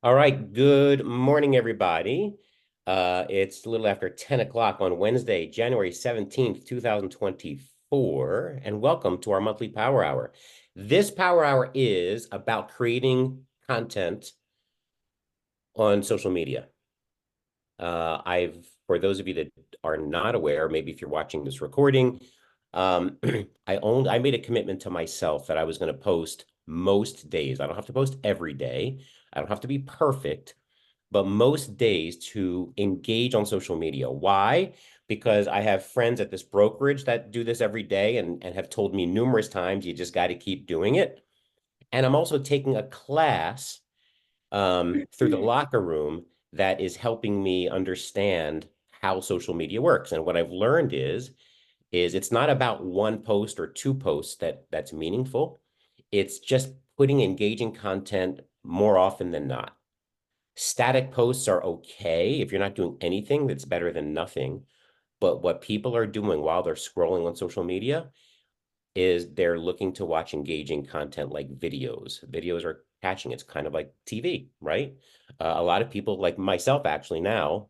All right, good morning, everybody. It's a little after 10 o'clock on Wednesday, January 17th, 2024, and welcome to our monthly Power Hour. This Power Hour is about creating content on social media. For those of you that are not aware, maybe if you're watching this recording, I made a commitment to myself that I was going to post most days. I don't have to post every day. I don't have to be perfect, but most days to engage on social media. Why? Because I have friends at this brokerage that do this every day and have told me numerous times, you just got to keep doing it. And I'm also taking a class through the locker room that is helping me understand how social media works. And what I've learned is it's not about one post or two posts that's meaningful. It's just putting engaging content more often than not. Static posts are okay. If you're not doing anything, that's better than nothing. But what people are doing while they're scrolling on social media is they're looking to watch engaging content like videos. Videos are catching. It's kind of like TV, right? A lot of people, like myself, actually now,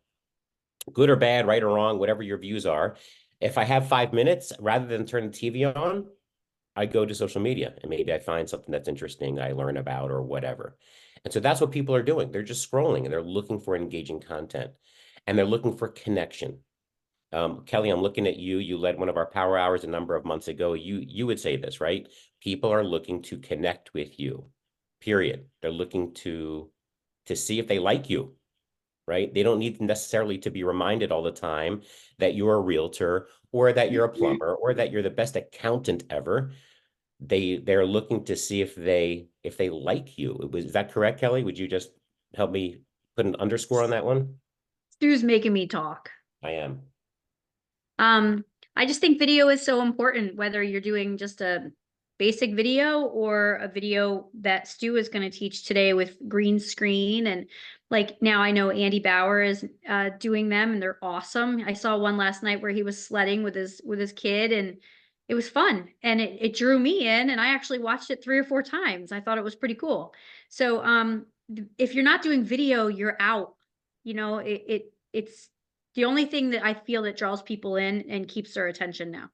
good or bad, right or wrong, whatever your views are, if I have 5 minutes, rather than turn the TV on, I go to social media and maybe I find something that's interesting, I learn about or whatever. And so that's what people are doing. They're just scrolling and they're looking for engaging content and they're looking for connection. Kelly, I'm looking at you. You led one of our power hours a number of months ago. You would say this, right? People are looking to connect with you, period. They're looking to see if they like you, right? They don't need necessarily to be reminded all the time that you're a realtor or that you're a plumber or that you're the best accountant ever. They're looking to see if they like you. Is that correct, Kelly? Would you just help me put an underscore on that one? Stu's making me talk. I am. Um, I just think video is so important, whether you're doing just a basic video or a video that Stu is going to teach today with green screen. And like now I know Andy Bauer is doing them and they're awesome. I saw one last night where he was sledding with his kid and it was fun and it drew me in and I actually watched it 3 or 4 times. I thought it was pretty cool. So if you're not doing video, you're out. It's the only thing that I feel that draws people in and keeps their attention now.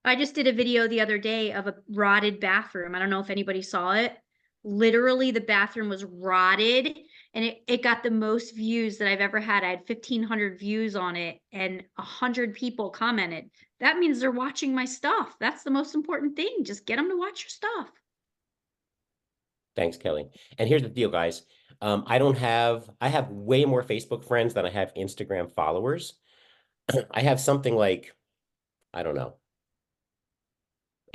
I just did a video the other day of a rotted bathroom. I don't know if anybody saw it. Literally, the bathroom was rotted and it got the most views that I've ever had. I had 1,500 views on it and 100 people commented. That means they're watching my stuff. That's the most important thing. Just get them to watch your stuff. Thanks, Kelly. And here's the deal, guys. I have way more Facebook friends than I have Instagram followers. I have something like, I don't know,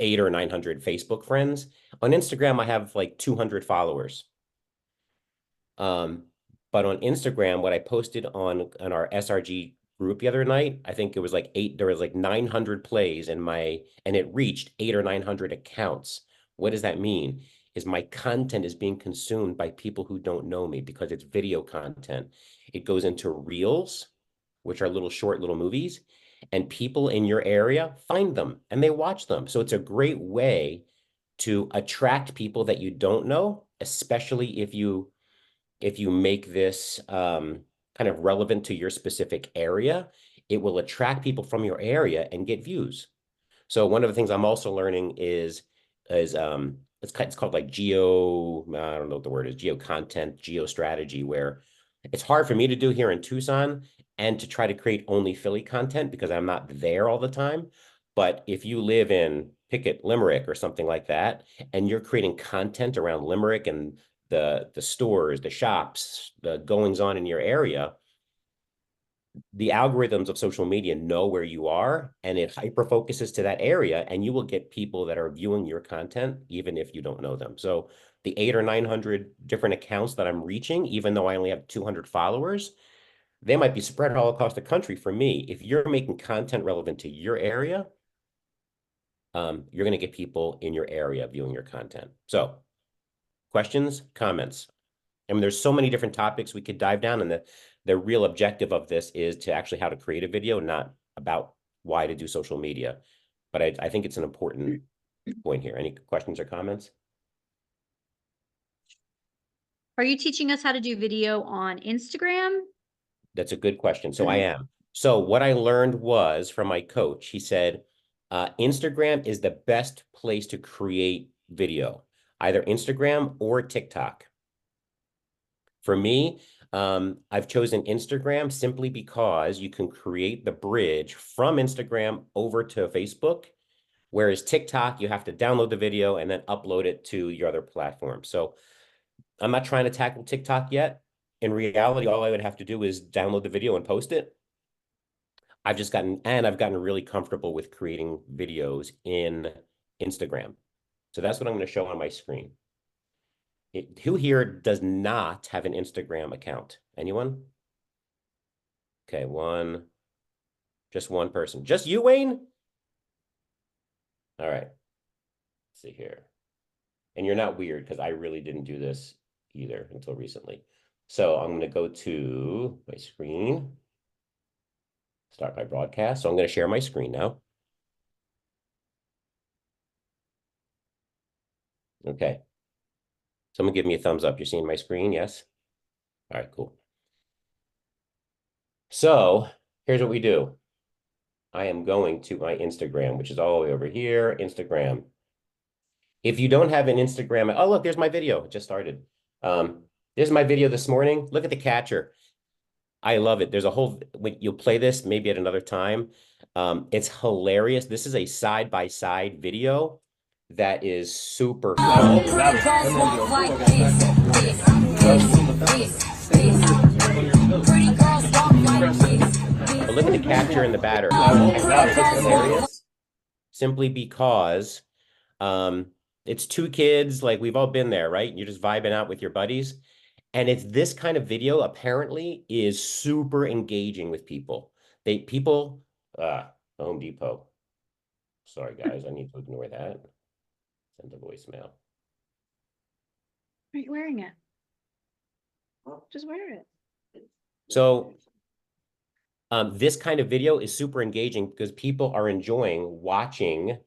800 or 900 Facebook friends. On Instagram, I have like 200 followers. Um, but on Instagram, what I posted on our SRG group the other night, I think it was like there was like 900 plays and it reached 800 or 900 accounts. What does that mean? Is my content is being consumed by people who don't know me because it's video content. It goes into reels, which are little short little movies, and people in your area find them and they watch them. So it's a great way to attract people that you don't know, especially if you make this kind of relevant to your specific area. It will attract people from your area and get views. So one of the things I'm also learning is it's called like I don't know what the word is, geo content, geo strategy, where it's hard for me to do here in Tucson and to try to create only Philly content because I'm not there all the time. But if you live in Pickett, Limerick, or something like that, and you're creating content around Limerick and the stores, the shops, the goings on in your area, the algorithms of social media know where you are and it hyper focuses to that area and you will get people that are viewing your content even if you don't know them. So the 800 or 900 different accounts that I'm reaching, even though I only have 200 followers, they might be spread all across the country. For me, if you're making content relevant to your area, you're going to get people in your area viewing your content. So questions, comments? I mean, there's so many different topics we could dive down, and the real objective of this is to actually how to create a video, not about why to do social media. But I think it's an important point here. Any questions or comments? Are you teaching us how to do video on Instagram? That's a good question. So I am. So what I learned was from my coach, he said, Instagram is the best place to create video, either Instagram or TikTok. For me, I've chosen Instagram simply because you can create the bridge from Instagram over to Facebook, whereas TikTok, you have to download the video and then upload it to your other platform. So I'm not trying to tackle TikTok yet. In reality, all I would have to do is download the video and post it. I've gotten really comfortable with creating videos in Instagram. So that's what I'm going to show on my screen. Who here does not have an Instagram account? Anyone? Okay, just one person. Just you, Wayne? All right, let's see here. And you're not weird because I really didn't do this either until recently. So I'm going to go to my screen, start my broadcast. So I'm going to share my screen now. Okay. Someone give me a thumbs up. You're seeing my screen? Yes? All right, cool. So here's what we do. I am going to my Instagram, which is all the way over here, Instagram. If you don't have an Instagram, oh, look, there's my video. It just started. There's my video this morning. Look at the catcher. I love it. There's a whole, you'll play this maybe at another time. It's hilarious. This is a side-by-side video that is super funny. But look at the catcher and the batter. I thought it was hilarious simply because it's two kids, like we've all been there, right? You're just vibing out with your buddies. And it's this kind of video apparently is super engaging with people. People, Home Depot. Sorry, guys, I need to ignore that. Send a voicemail. Are you wearing it? Just wear it. So this kind of video is super engaging because people are enjoying watching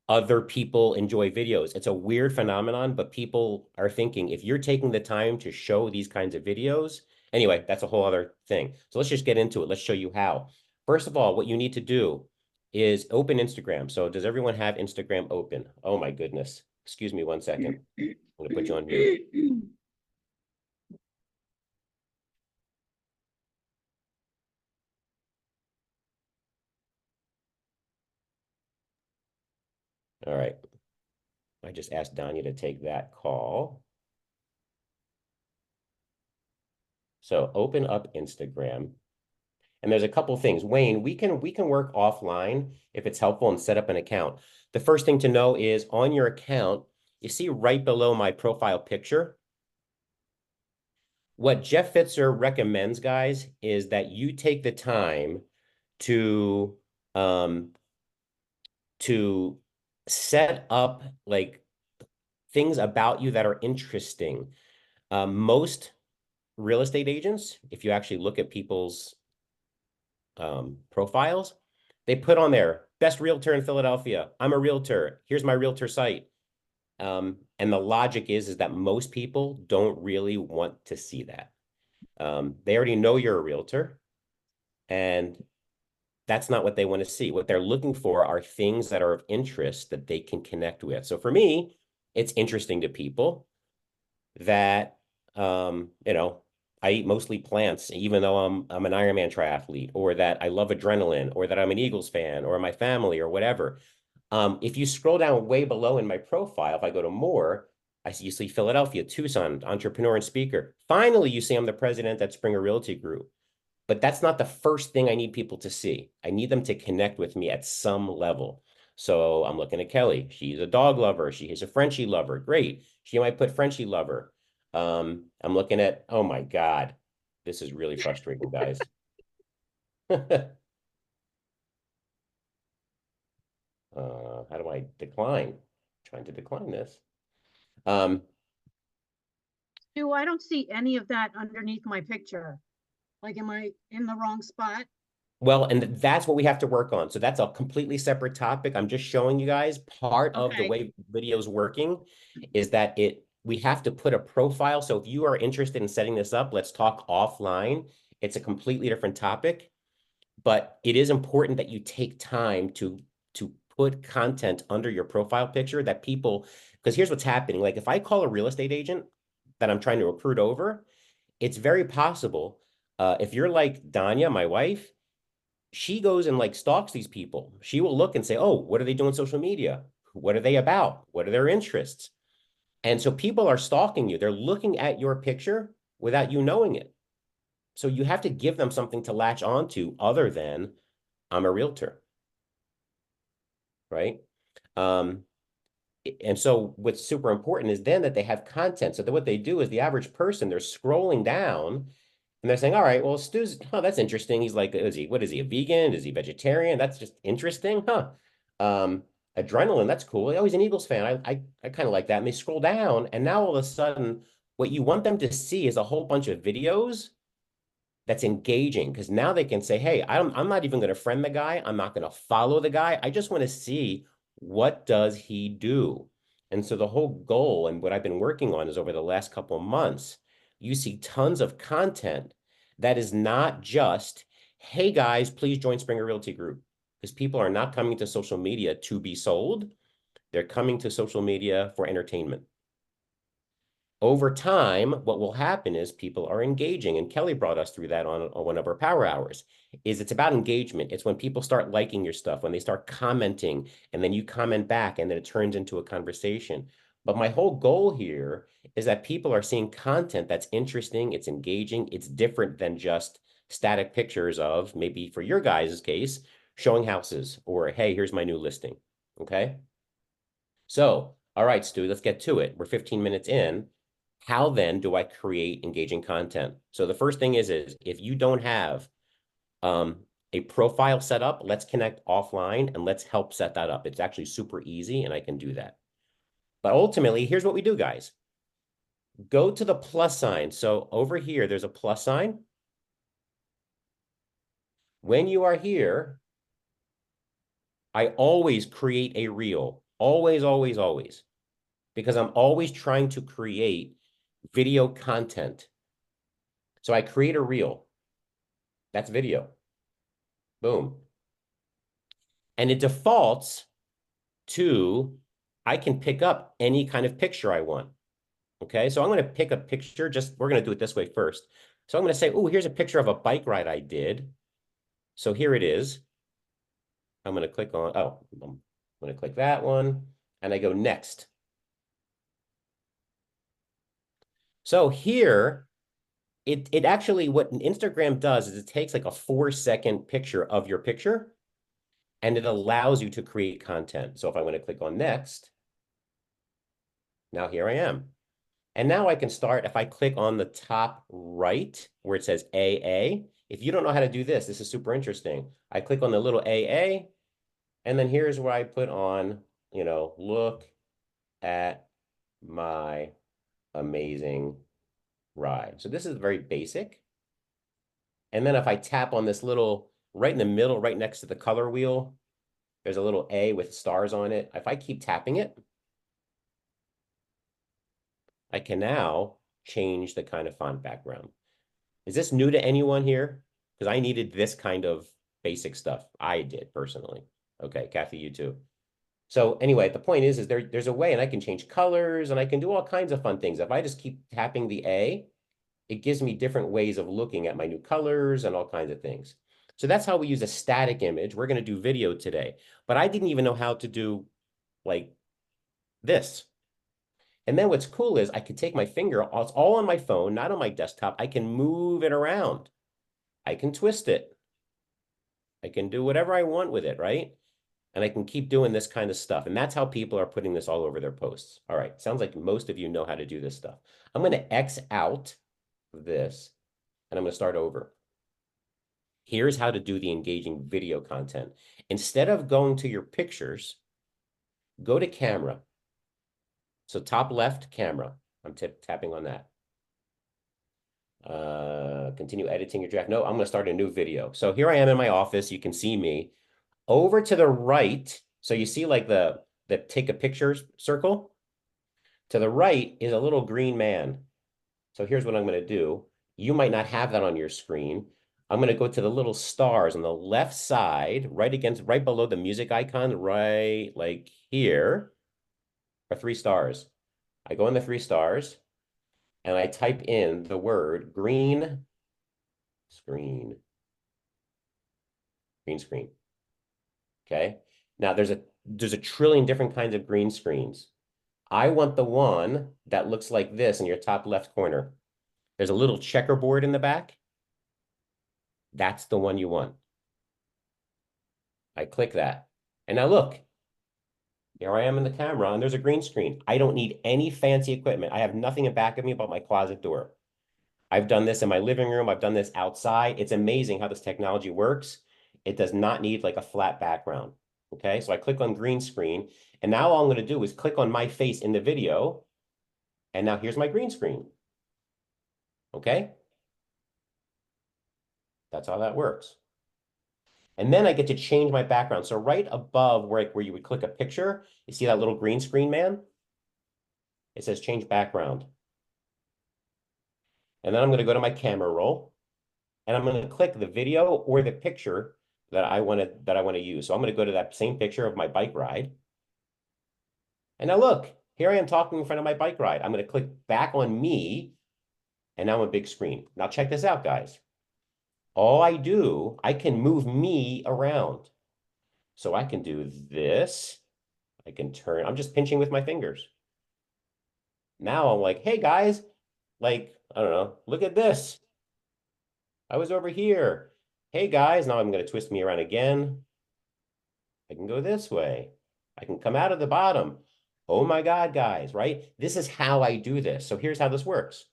other people enjoy videos. It's a weird phenomenon, but people are thinking if you're taking the time to show these kinds of videos, anyway, that's a whole other thing. So let's just get into it. Let's show you how. First of all, what you need to do is open Instagram. So does everyone have Instagram open? Oh my goodness. Excuse me 1 second. I'm going to put you on mute. All right. I just asked Danya to take that call. So open up Instagram. And there's a couple things. Wayne, we can work offline if it's helpful and set up an account. The first thing to know is on your account, you see right below my profile picture. What Jeff Fitzer recommends, guys, is that you take the time to to set up like things about you that are interesting. Most real estate agents, if you actually look at people's profiles, they put on there, best realtor in Philadelphia. I'm a realtor. Here's my realtor site. And the logic is that most people don't really want to see that. They already know you're a realtor, and that's not what they want to see. What they're looking for are things that are of interest that they can connect with. So for me, it's interesting to people that, you know, I eat mostly plants, even though I'm an Ironman triathlete, or that I love adrenaline, or that I'm an Eagles fan, or my family, or whatever. If you scroll down way below in my profile, if I go to more, you see Philadelphia, Tucson, entrepreneur and speaker. Finally, you see I'm the president at Springer Realty Group. But that's not the first thing I need people to see. I need them to connect with me at some level. So I'm looking at Kelly. She's a dog lover. She is a Frenchie lover. Great. She might put Frenchie lover. I'm looking at, oh my God, this is really frustrating, guys. How do I decline? I'm trying to decline this. Stu, I don't see any of that underneath my picture. Like, am I in the wrong spot? Well, and that's what we have to work on. So that's a completely separate topic. I'm just showing you guys part of the Okay. way video's working is that we have to put a profile. So if you are interested in setting this up, let's talk offline. It's a completely different topic, but it is important that you take time to put content under your profile picture that people, because here's what's happening. Like if I call a real estate agent that I'm trying to recruit over, it's very possible, if you're like Danya, my wife, she goes and like stalks these people. She will look and say, oh, what are they doing on social media? What are they about? What are their interests? And so people are stalking you. They're looking at your picture without you knowing it. So you have to give them something to latch onto other than I'm a realtor, right? Um, and so what's super important is then that they have content. So that what they do is the average person, they're scrolling down and they're saying, all right, well, Stu's, oh, that's interesting. He's like, what is he, a vegan? Is he vegetarian? That's just interesting, huh? Um, Adrenaline, that's cool. Oh, he's an Eagles fan. I kind of like that. And they scroll down, and now all of a sudden, what you want them to see is a whole bunch of videos that's engaging, because now they can say, hey, I'm not even going to friend the guy. I'm not going to follow the guy. I just want to see, what does he do? And so the whole goal and what I've been working on is over the last couple of months, you see tons of content that is not just, hey guys, please join Springer Realty Group. Because people are not coming to social media to be sold. They're coming to social media for entertainment. Over time, what will happen is people are engaging, and Kelly brought us through that on one of our power hours, is it's about engagement. It's when people start liking your stuff, when they start commenting, and then you comment back, and then it turns into a conversation. But my whole goal here is that people are seeing content that's interesting, it's engaging, it's different than just static pictures of, maybe for your guys' case, showing houses, or hey, here's my new listing, okay? So, all right, Stu, let's get to it. We're 15 minutes in. How then do I create engaging content? So the first thing is if you don't have a profile set up, let's connect offline and let's help set that up. It's actually super easy and I can do that. But ultimately, here's what we do, guys. Go to the plus sign. So over here, there's a plus sign. When you are here, I always create a reel. Always, always, always. Because I'm always trying to create video content. So I create a reel. That's video. Boom. And it defaults to, I can pick up any kind of picture I want. Okay, so I'm going to pick a picture. We're going to do it this way first. So I'm going to say, oh, here's a picture of a bike ride I did. So here it is. I'm going to click on, I'm going to click that one. And I go next. So here, it actually, what Instagram does is it takes like a 4-second picture of your picture, and it allows you to create content. So if I want to click on next, now here I am. And now I can start, if I click on the top right where it says AA, if you don't know how to do this, this is super interesting. I click on the little AA, and then here's where I put on, look at my amazing ride. So this is very basic. And then if I tap on this little, right in the middle, right next to the color wheel, there's a little A with stars on it. If I keep tapping it, I can now change the kind of font background. Is this new to anyone here? Because I needed this kind of basic stuff. I did personally. Okay, Kathy, you too. So anyway, the point is there's a way, and I can change colors and I can do all kinds of fun things. If I just keep tapping the A, it gives me different ways of looking at my new colors and all kinds of things. So that's how we use a static image. We're going to do video today, but I didn't even know how to do like this. And then what's cool is I could take my finger, it's all on my phone, not on my desktop. I can move it around. I can twist it. I can do whatever I want with it, right? And I can keep doing this kind of stuff. And that's how people are putting this all over their posts. All right, sounds like most of you know how to do this stuff. I'm going to X out this, and I'm going to start over. Here's how to do the engaging video content. Instead of going to your pictures, go to camera. So top left, camera. I'm tapping on that. Continue editing your draft. No, I'm going to start a new video. So here I am in my office. You can see me. Over to the right, so you see like the take a picture circle. To the right is a little green man. So here's what I'm going to do. You might not have that on your screen. I'm going to go to the little stars on the left side, right below the music icon, right like here, are 3 stars. I go in the 3 stars and I type in the word green screen, green screen. Okay. Now there's a trillion different kinds of green screens. I want the one that looks like this in your top left corner. There's a little checkerboard in the back. That's the one you want. I click that. And now look, here I am in the camera and there's a green screen. I don't need any fancy equipment. I have nothing in back of me but my closet door. I've done this in my living room. I've done this outside. It's amazing how this technology works. It does not need like a flat background. Okay, so I click on green screen and now all I'm going to do is click on my face in the video. And now here's my green screen. Okay, that's how that works. And then I get to change my background. So right above where you would click a picture, you see that little green screen man? It says change background. And then I'm going to go to my camera roll and I'm going to click the video or the picture that I want to use. So I'm going to go to that same picture of my bike ride. And now look, here I am talking in front of my bike ride. I'm going to click back on me and now I'm a big screen. Now check this out, guys. All I do, I can move me around. So I can do this. I can turn, I'm just pinching with my fingers. Now I'm like, hey guys, like, I don't know, look at this. I was over here. Hey guys, now I'm going to twist me around again. I can go this way. I can come out of the bottom. Oh my God, guys, right? This is how I do this. So here's how this works.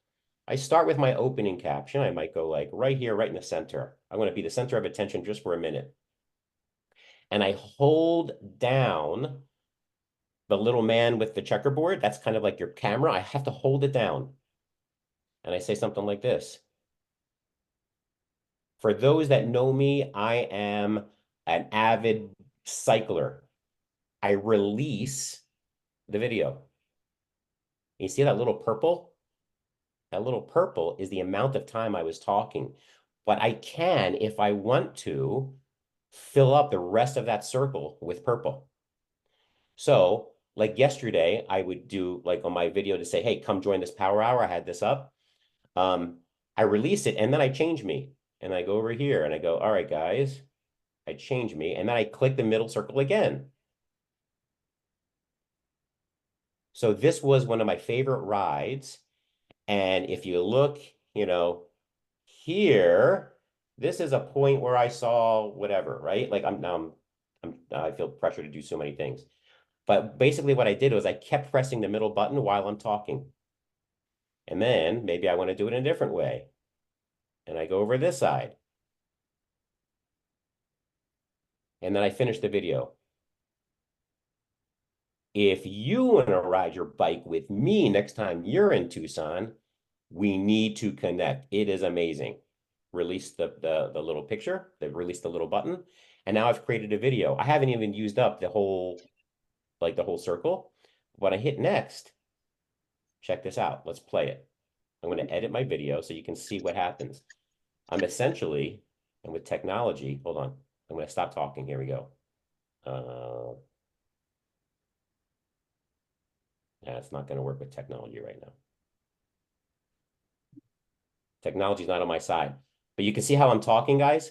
I start with my opening caption. I might go like right here, right in the center. I want to be the center of attention just for a minute. And I hold down the little man with the checkerboard. That's kind of like your camera. I have to hold it down. And I say something like this. For those that know me, I am an avid cycler. I release the video. You see that little purple? That little purple is the amount of time I was talking. But I can, if I want to, fill up the rest of that circle with purple. So, like yesterday, I would do like on my video to say, hey, come join this power hour. I had this up. I release it and then I change me. And I go over here and I go, all right, guys, I change me. And then I click the middle circle again. So this was one of my favorite rides. And if you look, you know, here, this is a point where I saw whatever, right? Like I feel pressure to do so many things. But basically what I did was I kept pressing the middle button while I'm talking. And then maybe I want to do it in a different way. And I go over this side. And then I finish the video. If you want to ride your bike with me next time you're in Tucson, we need to connect. It is amazing. Release the little picture, release the little button. And now I've created a video. I haven't even used up the whole circle. When I hit next, check this out. Let's play it. I'm going to edit my video so you can see what happens. I'm essentially, and with technology, hold on. I'm going to stop talking. Here we go. Yeah, it's not going to work with technology right now. Technology's not on my side. But you can see how I'm talking, guys.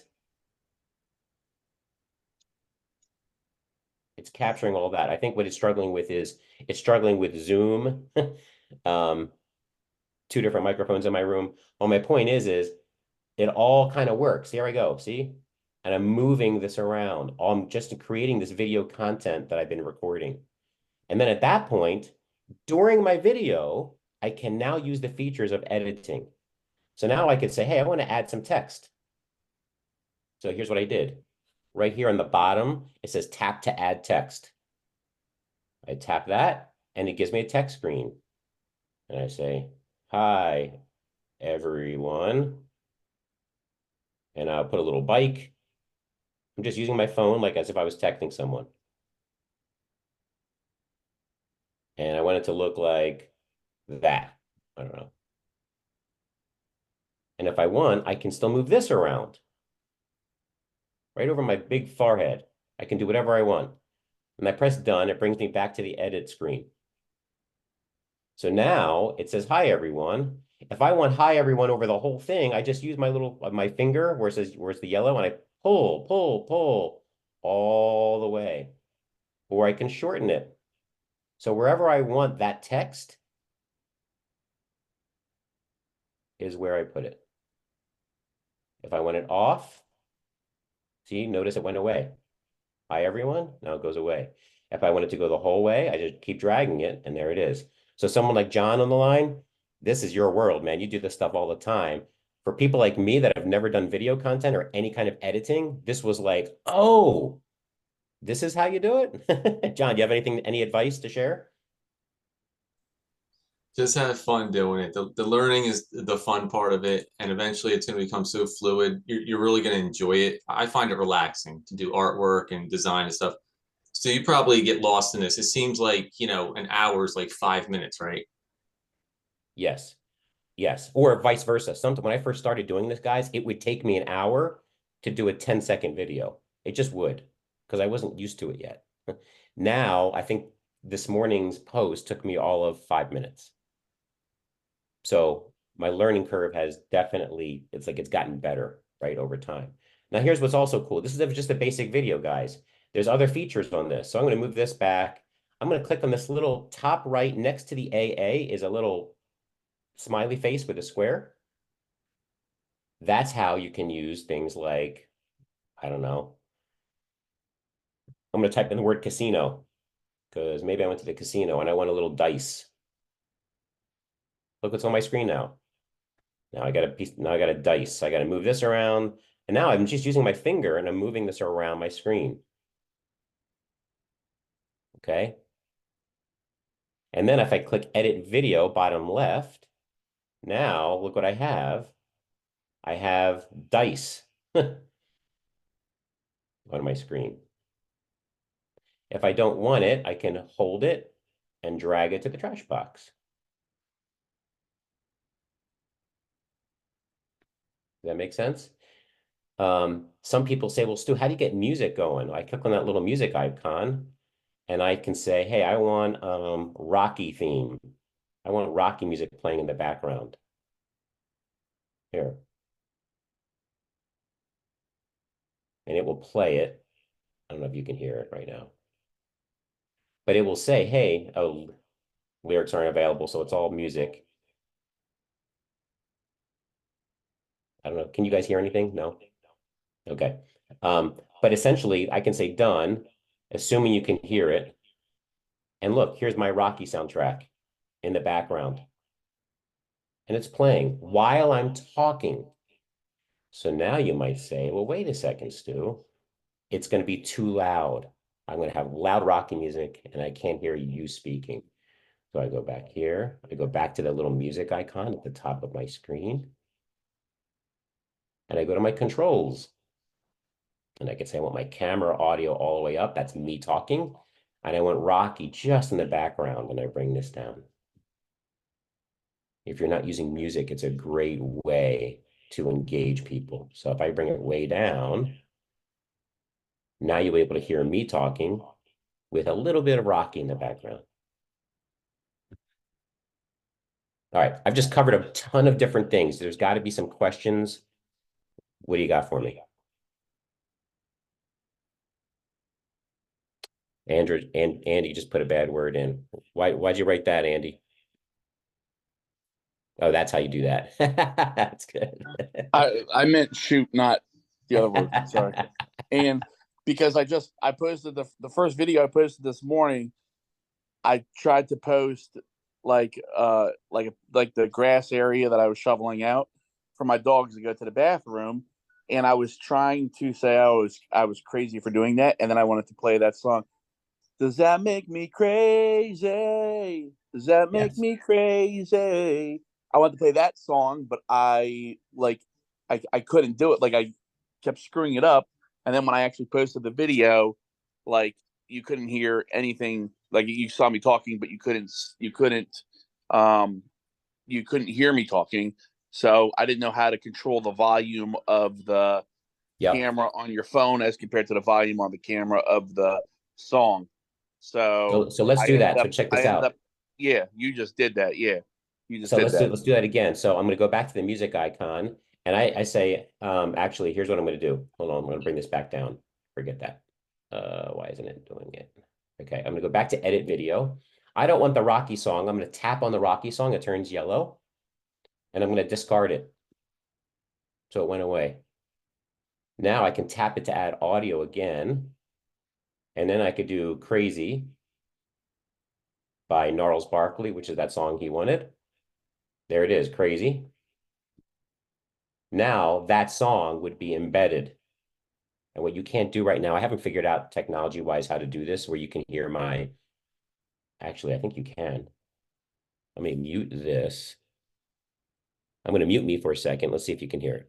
It's capturing all that. I think what it's struggling with is it's struggling with Zoom. 2 different microphones in my room. Well, my point is it all kind of works. Here I go, see? And I'm moving this around. I'm just creating this video content that I've been recording. And then at that point, during my video, I can now use the features of editing. So now I could say, hey, I want to add some text. So here's what I did. Right here on the bottom, it says tap to add text. I tap that and it gives me a text screen. And I say, hi, everyone. And I'll put a little bike. I'm just using my phone like as if I was texting someone. And I want it to look like that. I don't know. And if I want, I can still move this around right over my big forehead. I can do whatever I want. And I press done, it brings me back to the edit screen. So now it says, hi, everyone. If I want hi, everyone over the whole thing, I just use my little, my finger where it says, where's the yellow, and I pull all the way. Or I can shorten it. So wherever I want that text is where I put it. If I want it off, see, notice it went away. Hi, everyone. Now it goes away. If I want it to go the whole way, I just keep dragging it, and there it is. So someone like John on the line, this is your world, man. You do this stuff all the time. For people like me that have never done video content or any kind of editing, this was like, oh, this is how you do it? John, do you have any advice to share? Just have fun doing it. The learning is the fun part of it, and eventually it's going to become so fluid. You're really going to enjoy it. I find it relaxing to do artwork and design and stuff. So you probably get lost in this. It seems like, an hour is like 5 minutes, right? Yes. Yes. Or vice versa. Sometimes when I first started doing this, guys, it would take me an hour to do a 10-second video. It just would, because I wasn't used to it yet. Now, I think this morning's post took me all of 5 minutes. So my learning curve has definitely, it's like it's gotten better, right, over time. Now, here's what's also cool. This is just a basic video, guys. There's other features on this. So I'm going to move this back. I'm going to click on this little top right next to the AA is a little smiley face with a square. That's how you can use things like, I don't know. I'm going to type in the word casino because maybe I went to the casino and I want a little dice. Look what's on my screen now. Now I got a piece, now I got a dice. I got to move this around. And now I'm just using my finger and I'm moving this around my screen. Okay. And then if I click edit video, bottom left, now look what I have. I have dice on my screen. If I don't want it, I can hold it and drag it to the trash box. Does that make sense? Some people say, well, Stu, how do you get music going? I click on that little music icon and I can say, hey, I want Rocky theme. I want Rocky music playing in the background. Here. And it will play it. I don't know if you can hear it right now. But it will say, hey, oh, lyrics aren't available, so it's all music. I don't know. Can you guys hear anything? No? Okay. But essentially, I can say done, assuming you can hear it. And look, here's my Rocky soundtrack in the background. And it's playing while I'm talking. So now you might say, well, wait a second, Stu. It's going to be too loud. I'm going to have loud Rocky music and I can't hear you speaking. So I go back here. I go back to the little music icon at the top of my screen. And I go to my controls. And I can say I want my camera audio all the way up. That's me talking. And I want Rocky just in the background when I bring this down. If you're not using music, it's a great way to engage people. So if I bring it way down, now you're able to hear me talking with a little bit of Rocky in the background. All right, I've just covered a ton of different things. There's got to be some questions. What do you got for me? Andrew and Andy just put a bad word in. Why'd you write that, Andy? Oh, that's how you do that. That's good. I meant shoot, not the other word. Sorry. And because I posted the first video I posted this morning, I tried to post like the grass area that I was shoveling out for my dogs to go to the bathroom, and I was trying to say I was crazy for doing that, and then I wanted to play that song. Does that make me crazy? Does that make me crazy? I wanted to play that song, but I couldn't do it. Like I kept screwing it up. And then when I actually posted the video, like you couldn't hear anything. Like you saw me talking, but you couldn't you couldn't hear me talking. So I didn't know how to control the volume of the Yep. camera on your phone as compared to the volume on the camera of the song. So let's do that. So check this out. Yeah, you just did that. Yeah, you just So did let's that. do that again. So I'm going to go back to the music icon, and I say, actually, here's what I'm going to do. Hold on, I'm going to bring this back down. Forget that. Why isn't it doing it? Okay, I'm going to go back to edit video. I don't want the Rocky song. I'm going to tap on the Rocky song. It turns yellow, and I'm going to discard it. So it went away. Now I can tap it to add audio again, and then I could do Crazy by Gnarls Barkley, which is that song he wanted. There it is, Crazy. Now that song would be embedded. And what you can't do right now, I haven't figured out technology-wise how to do this, where you can hear my, actually, I think you can. Let me mute this. I'm going to mute me for a second. Let's see if you can hear it.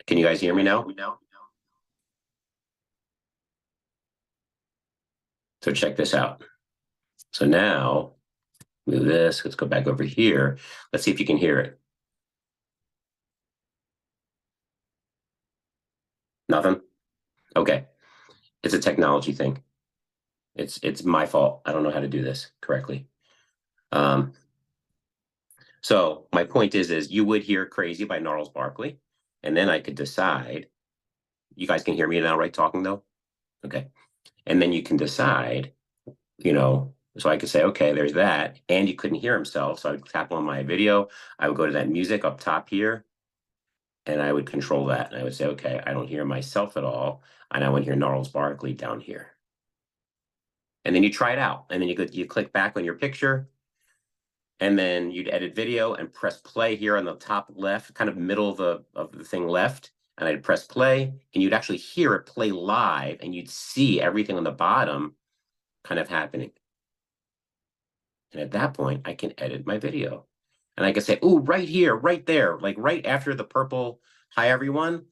Can you guys hear me now? So check this out. So now, move this. Let's go back over here. Let's see if you can hear it. Nothing? Okay. It's a technology thing. It's my fault. I don't know how to do this correctly. So my point is you would hear Crazy by Gnarls Barkley, and then I could decide. You guys can hear me now, right? Talking though? Okay. And then you can decide, so I could say, okay, there's that. And you couldn't hear himself. So I would tap on my video. I would go to that music up top here, and I would control that. And I would say, okay, I don't hear myself at all. And I want to hear Gnarls Barkley down here. And then you try it out. And then you click back on your picture. And then you'd edit video and press play here on the top left, kind of middle of the thing left. And I'd press play, and you'd actually hear it play live, and you'd see everything on the bottom kind of happening. And at that point, I can edit my video. And I can say, oh, right here, right there, like right after the purple, hi, everyone.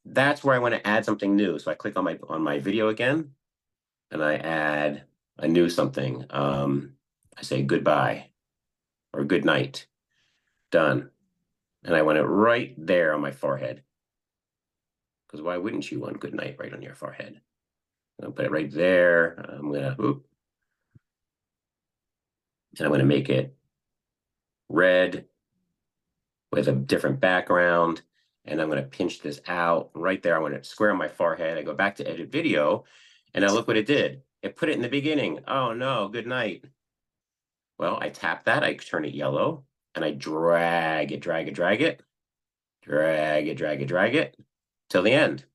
That's where I want to add something new. So I click on my video again, and I add a new something. I say goodbye or good night. Done. And I want it right there on my forehead. Because why wouldn't you want good night right on your forehead? I'll put it right there. I'm going to, and I'm going to make it red with a different background. And I'm going to pinch this out right there. I want it square on my forehead. I go back to edit video, and now look what it did. It put it in the beginning. Oh no, good night. Well, I tap that, I turn it yellow, and I drag it, drag it, drag it, drag it, drag it, drag it, till the end.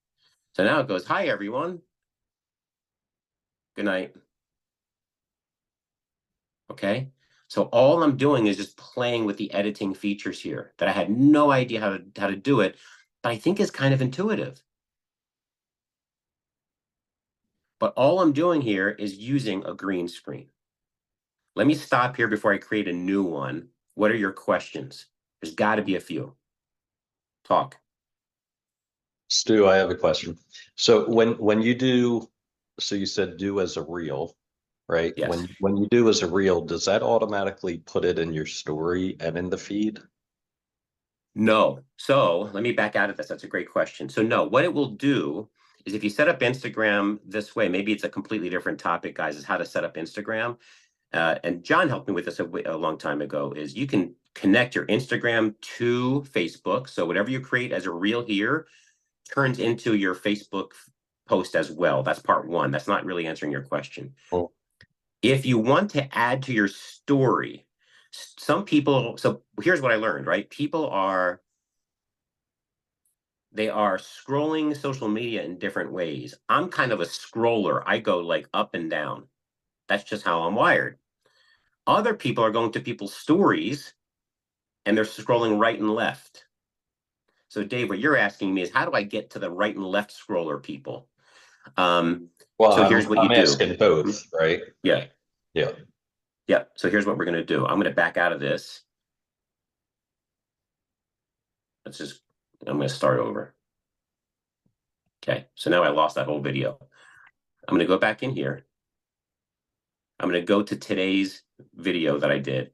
So now it goes, hi, everyone. Good night. Okay? So all I'm doing is just playing with the editing features here that I had no idea how to do it, but I think is kind of intuitive. But all I'm doing here is using a green screen. Let me stop here before I create a new one. What are your questions? There's got to be a few. Talk. Stu, I have a question. So when you do, so you said do as a reel, right? Yes. When you do as a reel, does that automatically put it in your story and in the feed? No. So let me back out of this. That's a great question. So no, what it will do is if you set up Instagram this way, maybe it's a completely different topic, guys, is how to set up Instagram. And John helped me with this a long time ago, is you can connect your Instagram to Facebook. So whatever you create as a reel here turns into your Facebook post as well. That's part one. That's not really answering your question. Oh. If you want to add to your story, some people, so here's what I learned, right? They are scrolling social media in different ways. I'm kind of a scroller. I go like up and down. That's just how I'm wired. Other people are going to people's stories and they're scrolling right and left. So Dave, what you're asking me is how do I get to the right and left scroller people? Well, So here's what you I'm do. asking both, right? Yeah. Yeah. Yep. So here's what we're going to do. I'm going to back out of this. I'm going to start over. Okay. So now I lost that whole video. I'm going to go back in here. I'm going to go to today's video that I did.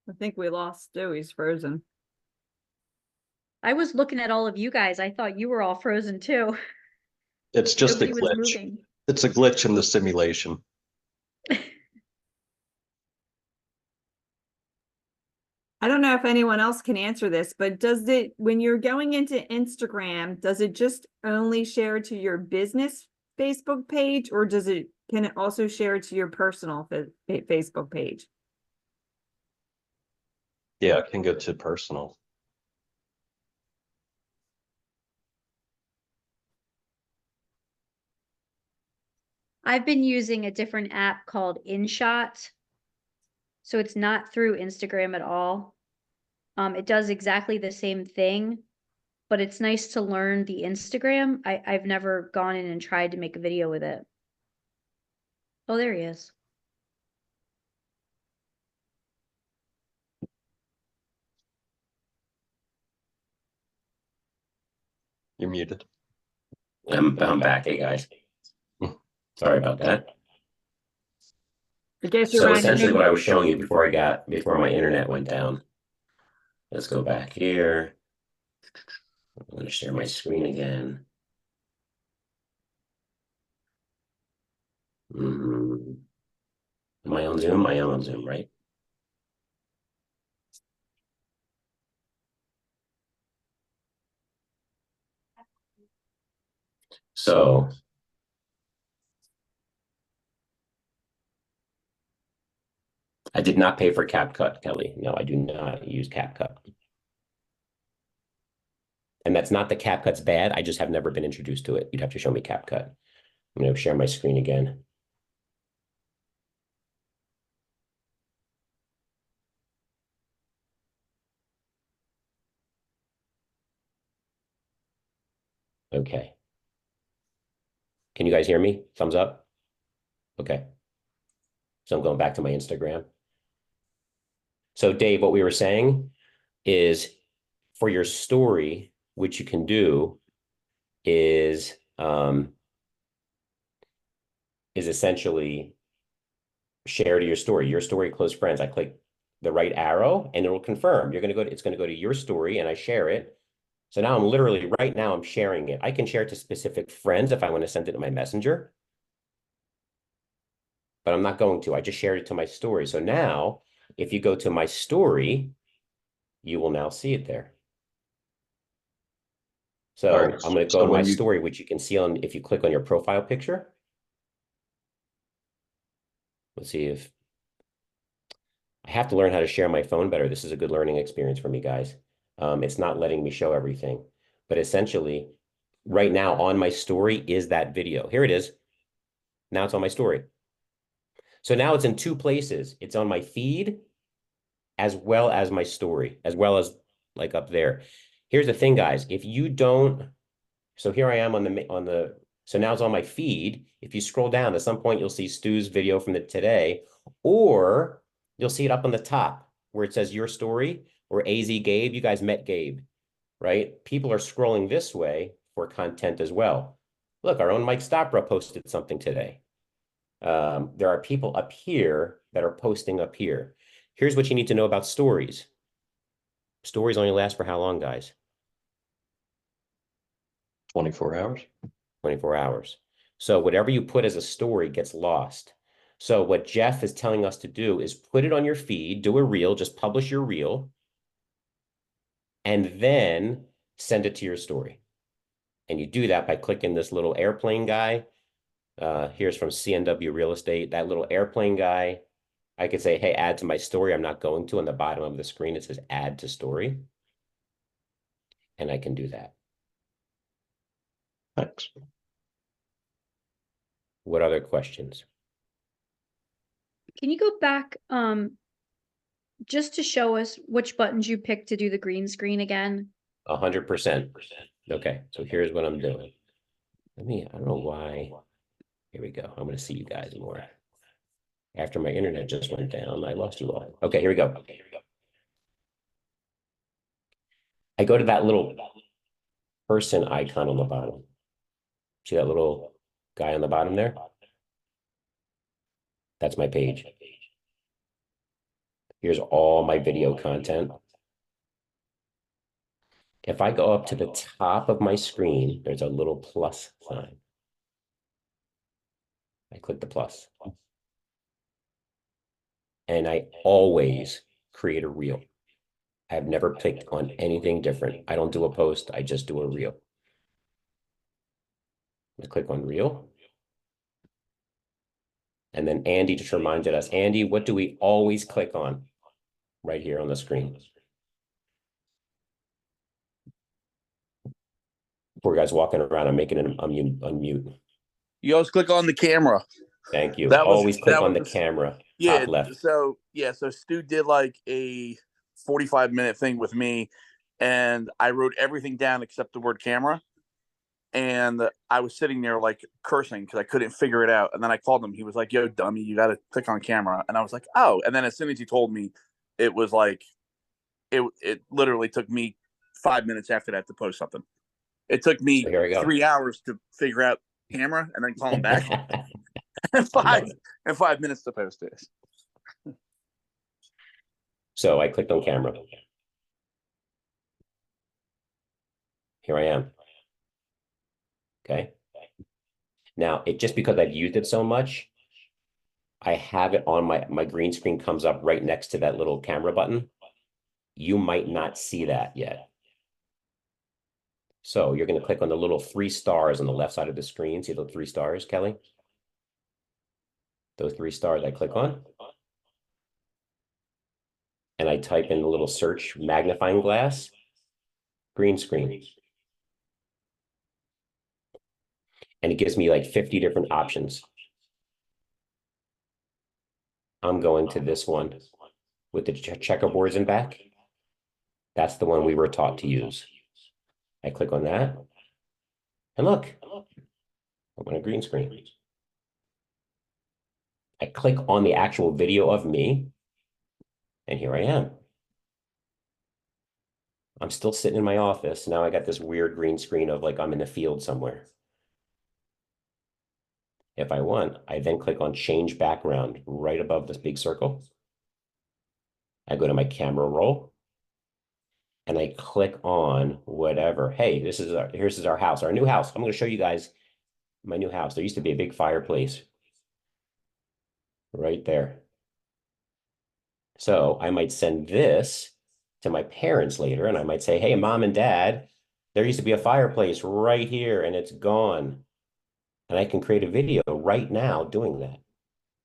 I think we lost Stu. He's frozen. I was looking at all of you guys. I thought you were all frozen too. It's just a Nobody was glitch. moving. It's a glitch in the simulation. I don't know if anyone else can answer this, but does it, when you're going into Instagram, does it just only share to your business Facebook page, or can it also share to your personal Facebook page? Yeah, it can go to personal. I've been using a different app called InShot. So it's not through Instagram at all. It does exactly the same thing, but it's nice to learn the Instagram. I've never gone in and tried to make a video with it. Oh, there he is. You're muted. I'm back. Hey, guys. Sorry about that. I guess you're So running essentially in. what I was showing you before my internet went down. Let's go back here. I'm going to share my screen again. Am I on Zoom? I am on Zoom, right? So I did not pay for CapCut, Kelly. No, I do not use CapCut. And that's not that CapCut's bad. I just have never been introduced to it. You'd have to show me CapCut. I'm going to share my screen again. Okay. Can you guys hear me? Thumbs up? Okay. So I'm going back to my Instagram. So Dave, what we were saying is for your story, which you can do is essentially share to your story, close friends. I click the right arrow and it will confirm. It's going to go to your story and I share it. So now right now I'm sharing it. I can share it to specific friends if I want to send it to my messenger, but I'm not going to. I just shared it to my story. So now if you go to my story, you will now see it there. So All right. I'm going to go to my story, which you can see if you click on your profile picture. Let's see if I have to learn how to share my phone better. This is a good learning experience for me, guys. It's not letting me show everything, but essentially right now on my story is that video. Here it is. Now it's on my story. So now it's in two places. It's on my feed as well as my story, as well as like up there. Here's the thing, guys. If you don't, so here I am so now it's on my feed. If you scroll down, at some point you'll see Stu's video from today, or you'll see it up on the top where it says your story or AZ Gabe. You guys met Gabe, right? People are scrolling this way for content as well. Look, our own Mike Stopra posted something today. There are people up here that are posting up here. Here's what you need to know about stories. Stories only last for how long, guys? 24 hours. 24 hours. So whatever you put as a story gets lost. So what Jeff is telling us to do is put it on your feed, do a reel, just publish your reel, and then send it to your story. And you do that by clicking this little airplane guy. Here's from CNW Real Estate, that little airplane guy. I could say, hey, add to my story. I'm not going to. On the bottom of the screen, it says add to story. And I can do that. Thanks. What other questions? Can you go back, just to show us which buttons you picked to do the green screen again? 100%. Okay, so here's what I'm doing. I don't know why. Here we go. I'm going to see you guys more. After my internet just went down, I lost you all. Okay, here we go. I go to that little person icon on the bottom. See that little guy on the bottom there? That's my page. Here's all my video content. If I go up to the top of my screen, there's a little plus sign. I click the plus. And I always create a reel. I've never clicked on anything different. I don't do a post, I just do a reel. I click on reel. And then Andy just reminded us, Andy, what do we always click on? Right here on the screen. Poor guy's walking around, I'm making an unmute. You always click on the camera. Thank you. That was- Always click that on the was- camera, Yeah. top left. So Stu did like a 45-minute thing with me, and I wrote everything down except the word camera. And I was sitting there like cursing because I couldn't figure it out. And then I called him. He was like, "Yo, dummy, you got to click on camera." And I was like, "Oh." And then as soon as he told me, it was like, it literally took me 5 minutes after that to post something. It took me So here we go. 3 hours to figure out camera and then call him back. and 5 minutes to post this. So I clicked on camera. Here I am. Okay. Now, just because I've used it so much, I have it on my green screen comes up right next to that little camera button. You might not see that yet. So you're going to click on the little 3 stars on the left side of the screen. See the 3 stars, Kelly? Those 3 stars I click on. And I type in the little search magnifying glass, green screen. And it gives me like 50 different options. I'm going to this one with the checkerboards in back. That's the one we were taught to use. I click on that. And look, I'm on a green screen. I click on the actual video of me. And here I am. I'm still sitting in my office. Now I got this weird green screen of like I'm in the field somewhere. If I want, I then click on change background right above this big circle. I go to my camera roll and I click on whatever. Hey, this is our house, our new house. I'm going to show you guys my new house. There used to be a big fireplace right there. So I might send this to my parents later and I might say, hey, mom and dad, there used to be a fireplace right here and it's gone. And I can create a video right now doing that.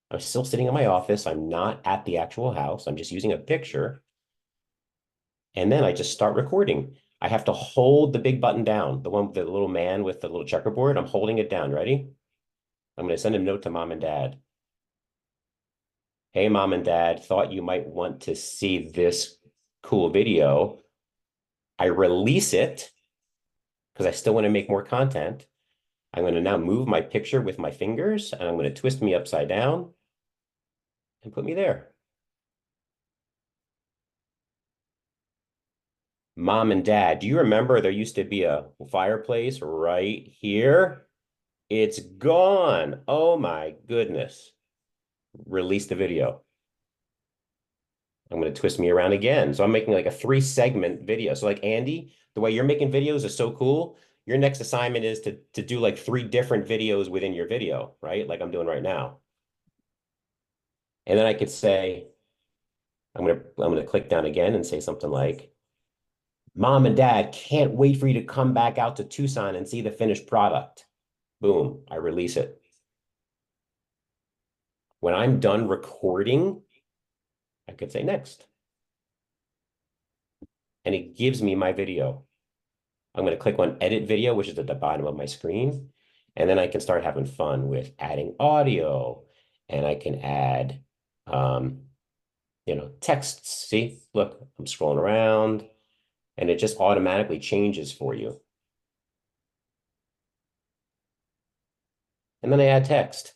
I'm still sitting in my office. I'm not at the actual house. I'm just using a picture. And then I just start recording. I have to hold the big button down, the one with the little man with the little checkerboard. I'm holding it down. Ready? I'm going to send a note to mom and dad. Hey, mom and dad, thought you might want to see this cool video. I release it because I still want to make more content. I'm going to now move my picture with my fingers and I'm going to twist me upside down and put me there. Mom and dad, do you remember there used to be a fireplace right here? It's gone. Oh my goodness. Release the video. I'm going to twist me around again. So I'm making like a 3-segment video. So like Andy, the way you're making videos is so cool. Your next assignment is to do like 3 different videos within your video, right? Like I'm doing right now. And then I could say, I'm gonna click down again and say something like, Mom and Dad can't wait for you to come back out to Tucson and see the finished product. Boom, I release it. When I'm done recording, I could say next. And it gives me my video. I'm going to click on edit video, which is at the bottom of my screen. And then I can start having fun with adding audio, and I can add, texts. See, look, I'm scrolling around and it just automatically changes for you. And then I add text.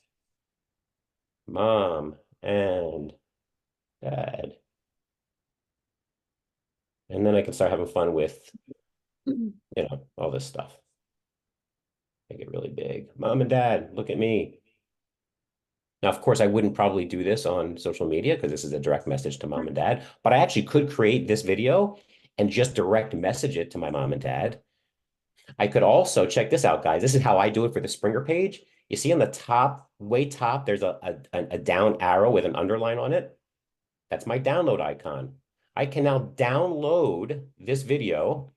Mom and dad. And then I can start having fun with, all this stuff. Make it really big. Mom and dad, look at me. Now, of course, I wouldn't probably do this on social media because this is a direct message to mom and dad, but I actually could create this video and just direct message it to my mom and dad. I could also, check this out, guys. This is how I do it for the Springer page. You see on the top, way top, there's a down arrow with an underline on it. That's my download icon. I can now download this video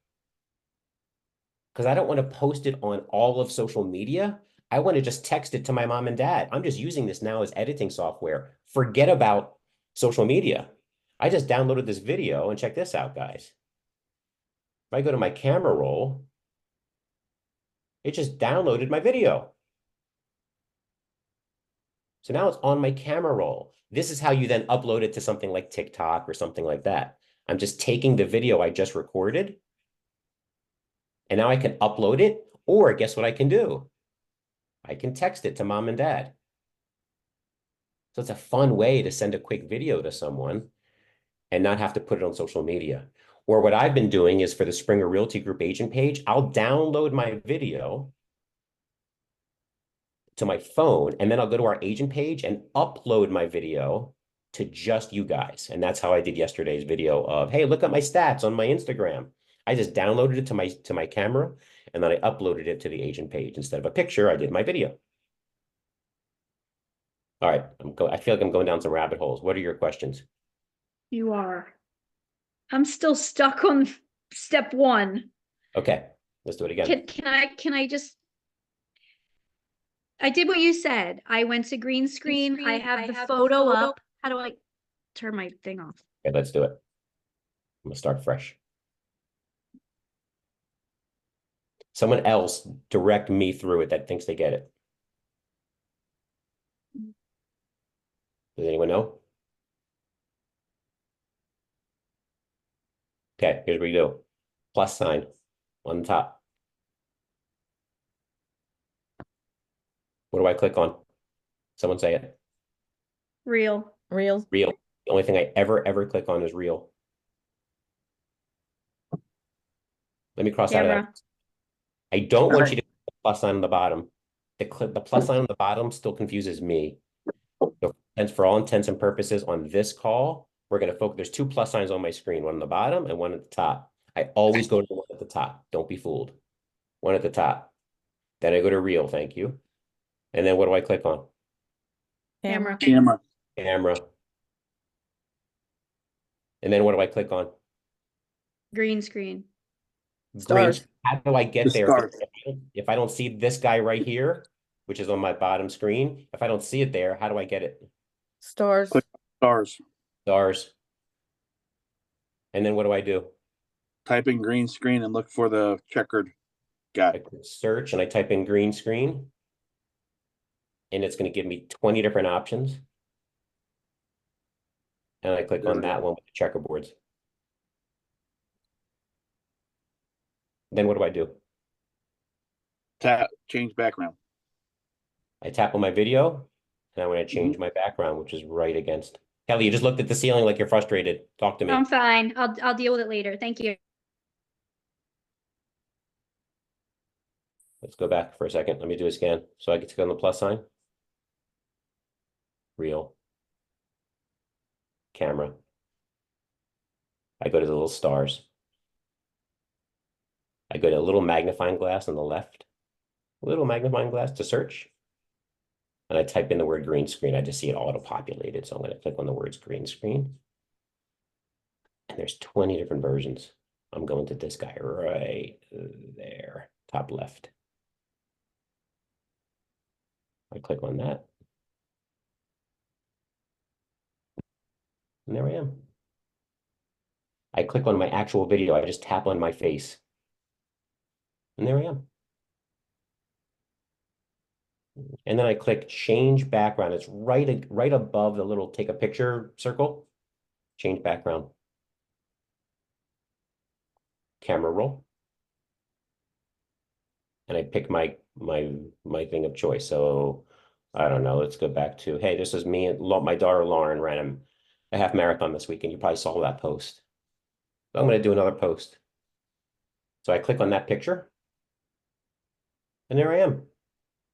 because I don't want to post it on all of social media. I want to just text it to my mom and dad. I'm just using this now as editing software. Forget about social media. I just downloaded this video, and check this out, guys. If I go to my camera roll, it just downloaded my video. So now it's on my camera roll. This is how you then upload it to something like TikTok or something like that. I'm just taking the video I just recorded, and now I can upload it, or guess what I can do? I can text it to mom and dad. So it's a fun way to send a quick video to someone and not have to put it on social media. Or what I've been doing is for the Springer Realty Group agent page, I'll download my video to my phone, and then I'll go to our agent page and upload my video to just you guys. And that's how I did yesterday's video of, hey, look at my stats on my Instagram. I just downloaded it to my camera, and then I uploaded it to the agent page. Instead of a picture, I did my video. All right, I feel like I'm going down some rabbit holes. What are your questions? You are. I'm still stuck on step one. Okay, let's do it again. Can I just, I did what you said. I went to green screen. I have the photo up. How do I turn my thing off? Okay, let's do it. I'm gonna start fresh. Someone else direct me through it that thinks they get it. Does anyone know? Okay, here's what you do. Plus sign on the top. What do I click on? Someone say it. Real. Real. Real. The only thing I ever click on is real. Let me cross out of Camera. that. I don't want you to put the plus sign on the bottom. The plus sign on the bottom still confuses me. So, and for all intents and purposes on this call, we're going to focus. There's two plus signs on my screen, one on the bottom and one at the top. I always go to the one at the top. Don't be fooled. One at the top. Then I go to real, thank you. And then what do I click on? Camera. Camera. Camera. And then what do I click on? Green screen. Green. Stars. How do I get The there? stars. If I don't see this guy right here, which is on my bottom screen, if I don't see it there, how do I get it? Stars. Click. Stars. Stars. And then what do I do? Type in green screen and look for the checkered guy. I click search and I type in green screen. And it's going to give me 20 different options. And I click on that one with the checkerboards. Then what do I do? Tap, change background. I tap on my video, and I'm going to change my background, which is right against. Kelly, you just looked at the ceiling like you're frustrated. Talk to me. I'm fine. I'll deal with it later. Thank you. Let's go back for a second. Let me do a scan. So I get to go on the plus sign. Real. Camera. I go to the little stars. I go to a little magnifying glass on the left. Little magnifying glass to search. And I type in the word green screen. I just see it auto-populated. So I'm going to click on the words green screen. And there's 20 different versions. I'm going to this guy right there, top left. I click on that. And there I am. I click on my actual video. I just tap on my face. And there I am. And then I click change background. It's right above the little take a picture circle. Change background. Camera roll. And I pick my thing of choice. So I don't know. Let's go back to, hey, this is me and my daughter Lauren ran a half marathon this weekend. You probably saw that post. So I'm going to do another post. So I click on that picture. And there I am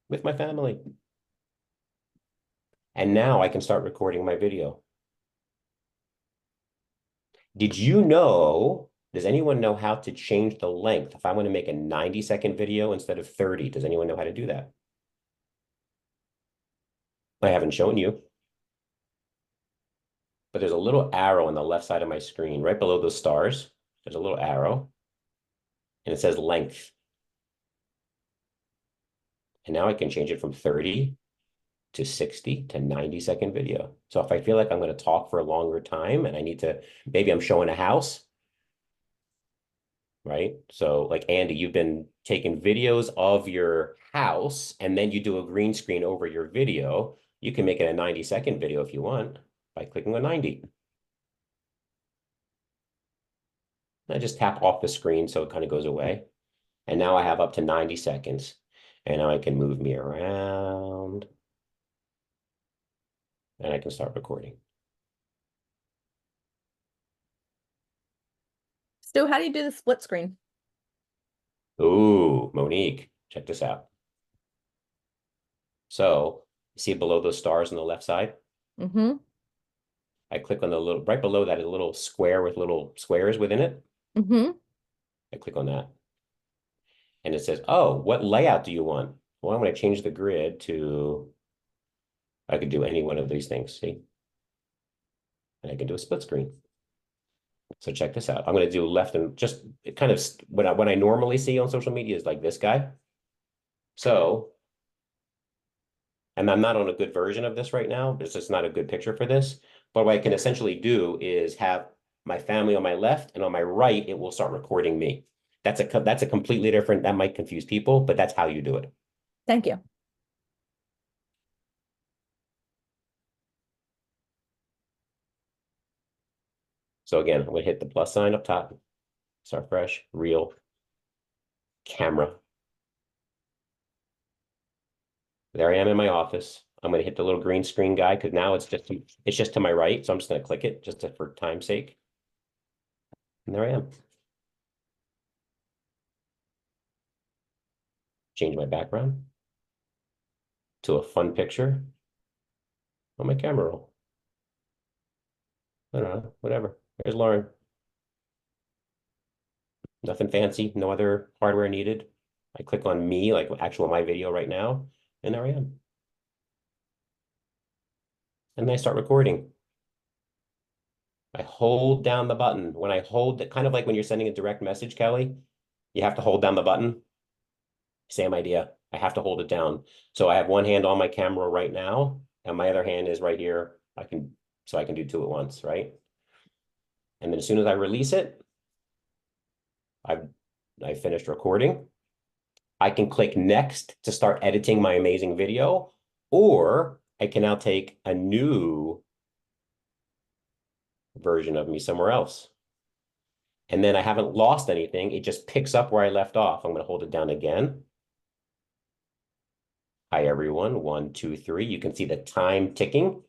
with my family. And now I can start recording my video. Did you know, does anyone know how to change the length? If I want to make a 90-second video instead of 30, does anyone know how to do that? I haven't shown you. But there's a little arrow on the left side of my screen, right below those stars. There's a little arrow, and it says length. And now I can change it from 30 to 60 to 90-second video. So if I feel like I'm going to talk for a longer time and I need to, maybe I'm showing a house, right? So like Andy, you've been taking videos of your house and then you do a green screen over your video. You can make it a 90-second video if you want by clicking on 90. I just tap off the screen so it kind of goes away. And now I have up to 90 seconds. And now I can move me around. And I can start recording. Stu, how do you do the split screen? Ooh, Monique, check this out. So, see below those stars on the left side? Mm-hmm. I click on the little, right below that is a little square with little squares within it. Mm-hmm. I click on that. And it says, oh, what layout do you want? Well, I'm going to change the grid to, I could do any one of these things, see? And I can do a split screen. So check this out. I'm going to do left and just kind of what I normally see on social media is like this guy. So, and I'm not on a good version of this right now. It's just not a good picture for this. But what I can essentially do is have my family on my left and on my right, it will start recording me. That's a completely different, that might confuse people, but that's how you do it. Thank you. So again, I'm going to hit the plus sign up top, start fresh, reel, camera. There I am in my office. I'm going to hit the little green screen guy because now it's just to my right. So I'm just going to click it just for time's sake. And there I am. Change my background to a fun picture on my camera roll. I don't know, whatever. There's Lauren. Nothing fancy, no other hardware needed. I click on me, like my video right now, and there I am. And then I start recording. I hold down the button. When I hold it, kind of like when you're sending a direct message, Kelly, you have to hold down the button. Same idea. I have to hold it down. So I have one hand on my camera right now, and my other hand is right here. So I can do two at once, right? And then as soon as I release it, I finished recording. I can click next to start editing my amazing video, or I can now take a new version of me somewhere else. And then I haven't lost anything. It just picks up where I left off. I'm going to hold it down again. Hi, everyone. 1, 2, 3. You can see the time ticking.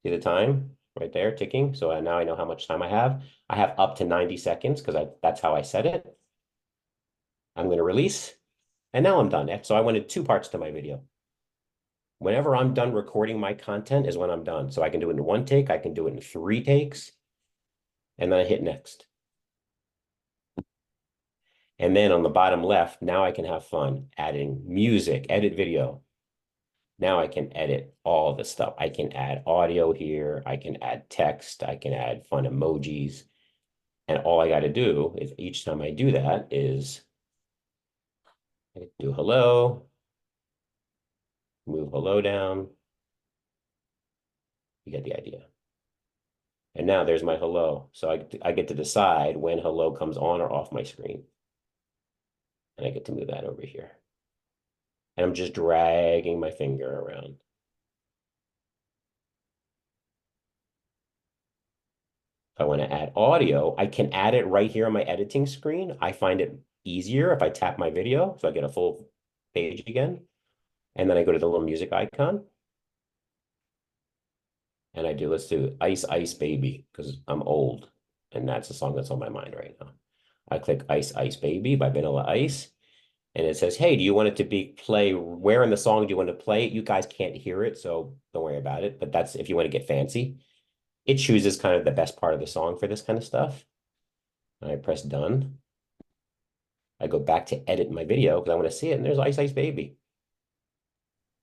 See the time right there ticking. So now I know how much time I have. I have up to 90 seconds because that's how I set it. I'm going to release. And now I'm done. So I wanted 2 parts to my video. Whenever I'm done recording my content is when I'm done. So I can do it in 1 take. I can do it in 3 takes. And then I hit next. And then on the bottom left, now I can have fun adding music, edit video. Now I can edit all the stuff. I can add audio here. I can add text. I can add fun emojis. And all I got to do is each time I do that is I do hello, move hello down. You get the idea. And now there's my hello. So I get to decide when hello comes on or off my screen. And I get to move that over here. And I'm just dragging my finger around. If I want to add audio, I can add it right here on my editing screen. I find it easier if I tap my video, so I get a full page again. And then I go to the little music icon. And let's do Ice Ice Baby, because I'm old. And that's the song that's on my mind right now. I click Ice Ice Baby by Vanilla Ice. And it says, hey, do you want it to play? Where in the song do you want to play it? You guys can't hear it, so don't worry about it. But that's if you want to get fancy. It chooses kind of the best part of the song for this kind of stuff. And I press done. I go back to edit my video because I want to see it. And there's Ice Ice Baby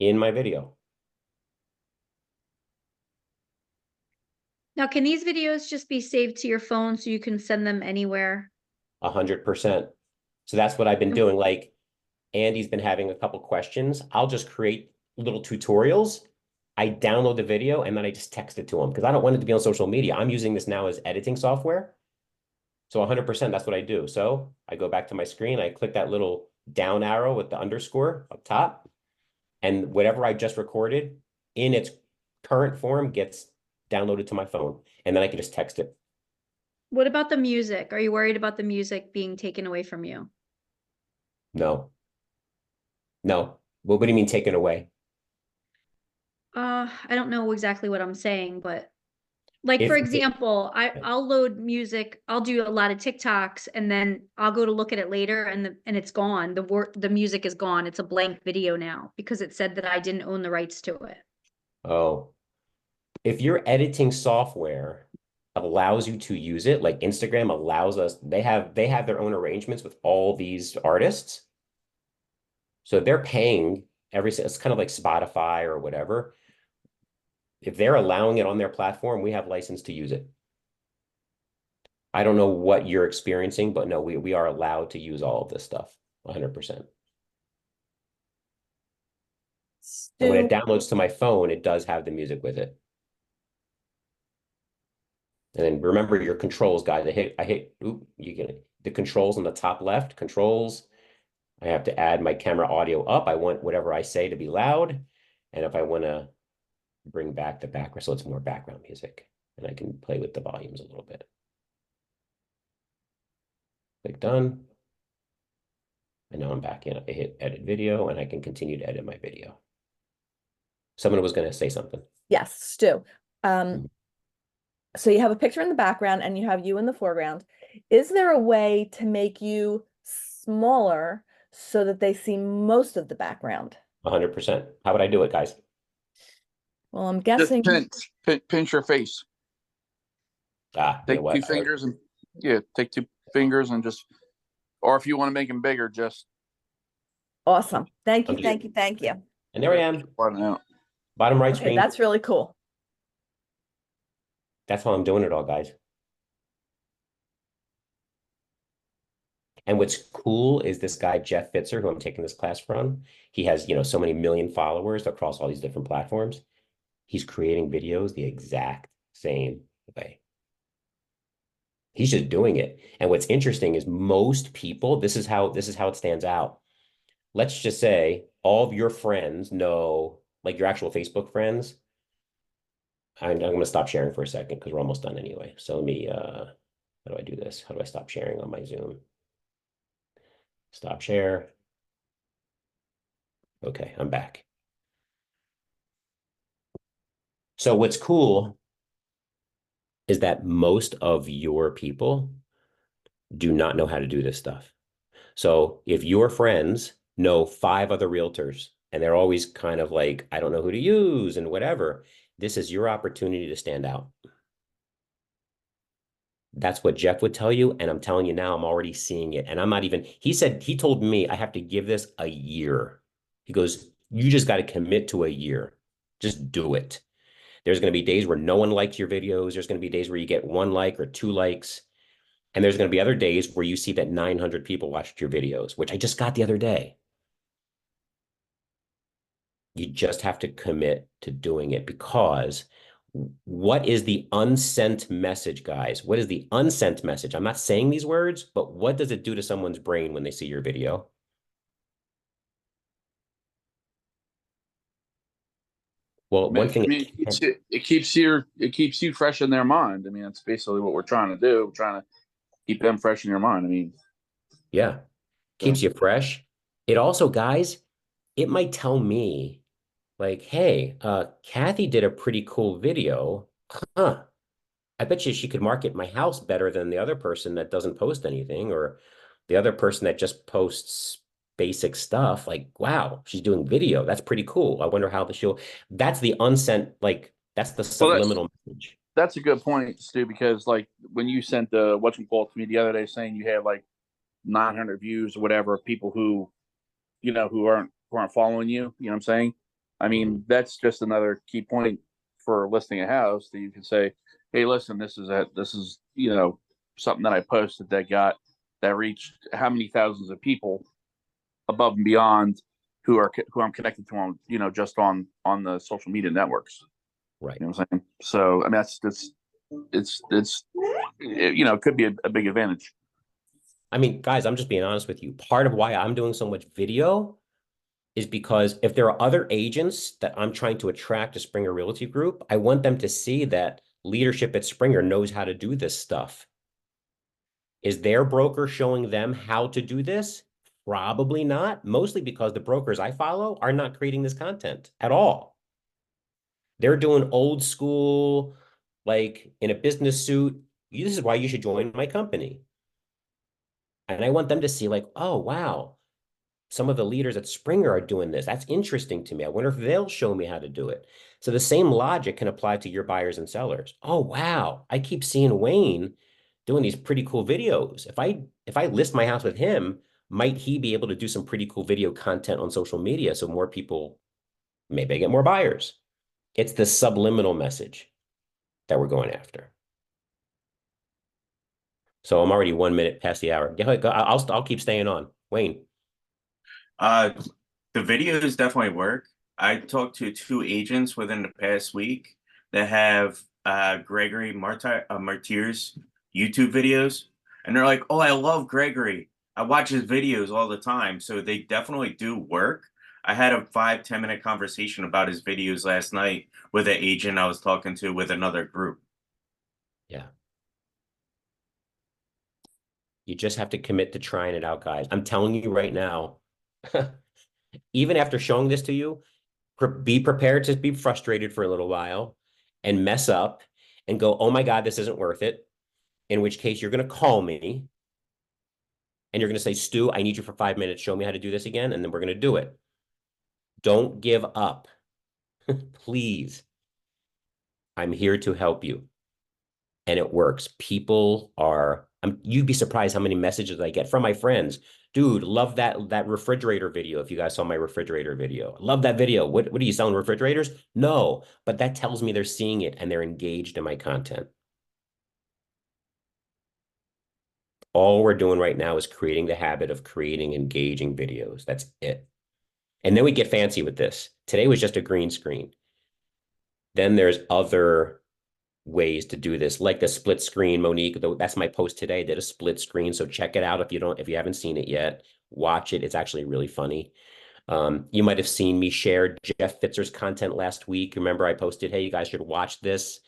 in my video. Now, can these videos just be saved to your phone so you can send them anywhere? 100%. So that's what I've been doing. Like Andy's been having a couple questions. I'll just create little tutorials. I download the video and then I just text it to him because I don't want it to be on social media. I'm using this now as editing software. So 100%, that's what I do. So I go back to my screen. I click that little down arrow with the underscore up top. And whatever I just recorded in its current form gets downloaded to my phone. And then I can just text it. What about the music? Are you worried about the music being taken away from you? No. No. Well, what do you mean taken away? I don't know exactly what I'm saying, but like, If for example, I'll load music, I'll do a lot of TikToks and then I'll go to look at it later and it's gone. The music is gone. It's a blank video now because it said that I didn't own the rights to it. Oh, if your editing software allows you to use it, like Instagram allows us, they have their own arrangements with all these artists. So they're paying it's kind of like Spotify or whatever. If they're allowing it on their platform, we have license to use it. I don't know what you're experiencing, but no, we are allowed to use all of this stuff 100%. And when it downloads to my phone, it does have the music with it. And then remember your controls, guys. You get it. The controls on the top left, controls. I have to add my camera audio up. I want whatever I say to be loud. And if I want to bring back the background, so it's more background music, and I can play with the volumes a little bit. Click done. And now I'm back in. I hit edit video, and I can continue to edit my video. Someone was going to say something. Yes, Stu. So you have a picture in the background and you have you in the foreground. Is there a way to make you smaller so that they see most of the background? 100%. How would I do it, guys? Well, I'm Just guessing. pinch your face. You know Take what? two fingers and take two fingers and just, or if you want to make them bigger, just. Awesome. Thank you, Okay. thank you, thank you. And there I am. Button out. Bottom right Okay, screen. that's really cool. That's how I'm doing it all, guys. And what's cool is this guy, Jeff Fitzer, who I'm taking this class from. He has, so many million followers across all these different platforms. He's creating videos the exact same way. He's just doing it. And what's interesting is most people, this is how it stands out. Let's just say all of your friends know, like your actual Facebook friends. I'm going to stop sharing for a second because we're almost done anyway. So let me, how do I do this? How do I stop sharing on my Zoom? Stop share. Okay, I'm back. So what's cool is that most of your people do not know how to do this stuff. So if your friends know 5 other realtors and they're always kind of like, I don't know who to use and whatever, this is your opportunity to stand out. That's what Jeff would tell you. And I'm telling you now, I'm already seeing it. And I'm not even, he told me I have to give this a year. He goes, you just got to commit to a year. Just do it. There's going to be days where no one likes your videos. There's going to be days where you get 1 like or 2 likes. And there's going to be other days where you see that 900 people watched your videos, which I just got the other day. You just have to commit to doing it because What is the unsent message, guys? What is the unsent message? I'm not saying these words, but what does it do to someone's brain when they see your video? Well, one thing, I mean, it keeps you fresh in their mind. I mean, that's basically what we're trying to do. We're trying to keep them fresh in your mind. I mean, yeah, keeps you fresh. It also, guys, it might tell me like, hey, Kathy did a pretty cool video. Huh. I bet you she could market my house better than the other person that doesn't post anything, or the other person that just posts basic stuff. Like, wow, she's doing video. That's pretty cool. I wonder how that's the unsent, like, that's the well, subliminal message. that's a good point, Stu, because like when you sent the whatchamacallit to me the other day saying you had like 900 views or whatever of people who, who aren't following you, you know what I'm saying? I Mhm. mean, that's just another key point for listing a house that you can say, hey, listen, this is something that I posted that reached how many thousands of people above and beyond who I'm connected to on, just on the social media networks. Right. You know what I'm saying? So I mean, it could be a big advantage. I mean, guys, I'm just being honest with you. Part of why I'm doing so much video is because if there are other agents that I'm trying to attract to Springer Realty Group, I want them to see that leadership at Springer knows how to do this stuff. Is their broker showing them how to do this? Probably not, mostly because the brokers I follow are not creating this content at all. They're doing old school, like in a business suit. This is why you should join my company. And I want them to see like, oh, wow, some of the leaders at Springer are doing this. That's interesting to me. I wonder if they'll show me how to do it. So the same logic can apply to your buyers and sellers. Oh, wow. I keep seeing Wayne doing these pretty cool videos. If I list my house with him, might he be able to do some pretty cool video content on social media so more people, maybe I get more buyers. It's the subliminal message that we're going after. So I'm already 1 minute past the hour. Yeah, I'll keep staying on. Wayne. Uh, the videos definitely work. I talked to two agents within the past week that have Gregory Martyr's YouTube videos, and they're like, "Oh, I love Gregory. I watch his videos all the time." So they definitely do work. I had a 5-10 minute conversation about his videos last night with an agent I was talking to with another group. Yeah. You just have to commit to trying it out, guys. I'm telling you right now, even after showing this to you, be prepared to be frustrated for a little while and mess up and go, oh my God, this isn't worth it. In which case you're going to call me and you're going to say, Stu, I need you for 5 minutes. Show me how to do this again. And then we're going to do it. Don't give up. Please. I'm here to help you. And it works. You'd be surprised how many messages I get from my friends. Dude, love that refrigerator video. If you guys saw my refrigerator video, love that video. What are you selling, refrigerators? No, but that tells me they're seeing it and they're engaged in my content. All we're doing right now is creating the habit of creating engaging videos. That's it. And then we get fancy with this. Today was just a green screen. Then there's other ways to do this, like the split screen. Monique, that's my post today. I did a split screen, so check it out if you haven't seen it yet. Watch it. It's actually really funny. You might have seen me share Jeff Fitzer's content last week. Remember, I posted, hey, you guys should watch this.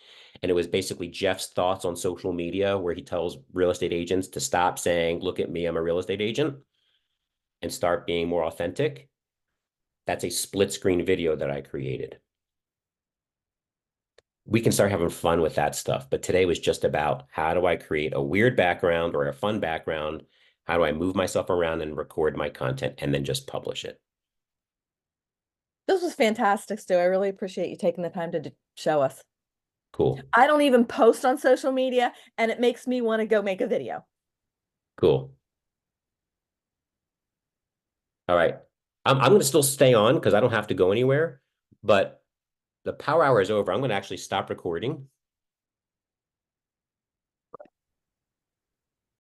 And it was basically Jeff's thoughts on social media, where he tells real estate agents to stop saying, look at me, I'm a real estate agent, and start being more authentic. That's a split screen video that I created. We can start having fun with that stuff. But today was just about how do I create a weird background or a fun background? How do I move myself around and record my content and then just publish it? This was fantastic, Stu. I really appreciate you taking the time to show us. Cool. I don't even post on social media, and it makes me want to go make a video. Cool. All right. I'm going to still stay on because I don't have to go anywhere, but the power hour is over. I'm going to actually stop recording.